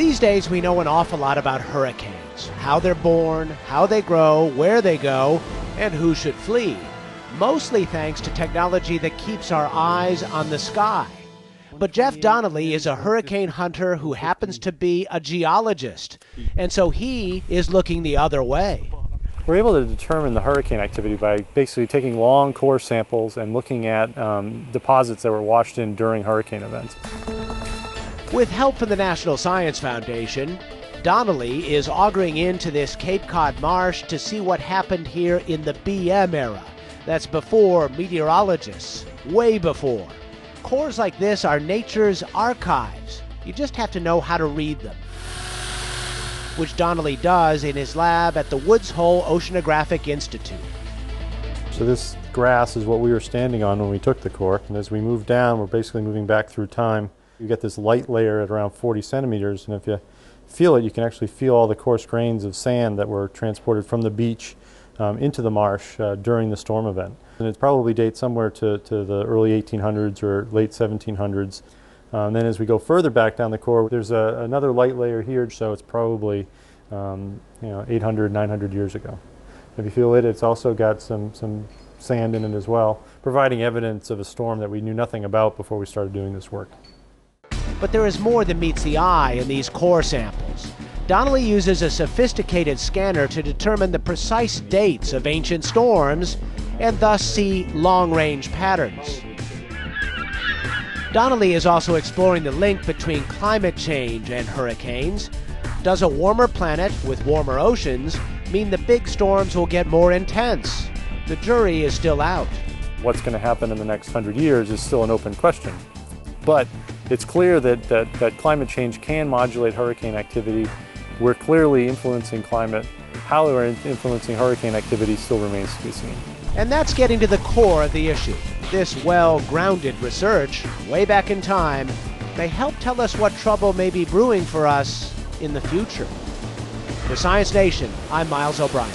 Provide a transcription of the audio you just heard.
These days we know an awful lot about hurricanes, how they're born, how they grow, where they go, and who should flee. Mostly thanks to technology that keeps our eyes on the sky. But Jeff Donnelly is a hurricane hunter who happens to be a geologist, and so he is looking the other way. We're able to determine the hurricane activity by basically taking long core samples and looking at deposits that were washed in during hurricane events. With help from the National Science Foundation, Donnelly is augering into this Cape Cod marsh to see what happened here in the BM era. That's before meteorologists, way before. Cores like this are nature's archives. You just have to know how to read them, which Donnelly does in his lab at the Woods Hole Oceanographic Institute. So this grass is what we were standing on when we took the core, and as we move down, we're basically moving back through time. You get this light layer at around 40 centimeters, and if you feel it, you can actually feel all the coarse grains of sand that were transported from the beach into the marsh during the storm event. And it probably dates somewhere to the early 1800s or late 1700s. Then as we go further back down the core, there's another light layer here, so it's probably 800, 900 years ago. If you feel it, it's also got some sand in it as well, providing evidence of a storm that we knew nothing about before we started doing this work. But there is more than meets the eye in these core samples. Donnelly uses a sophisticated scanner to determine the precise dates of ancient storms and thus see long-range patterns. Donnelly is also exploring the link between climate change and hurricanes. Does a warmer planet with warmer oceans mean the big storms will get more intense? The jury is still out. What's going to happen in the next 100 years is still an open question. But it's clear that climate change can modulate hurricane activity. We're clearly influencing climate. How we're influencing hurricane activity still remains to be seen. And that's getting to the core of the issue. This well-grounded research, way back in time, may help tell us what trouble may be brewing for us in the future. For Science Nation, I'm Miles O'Brien.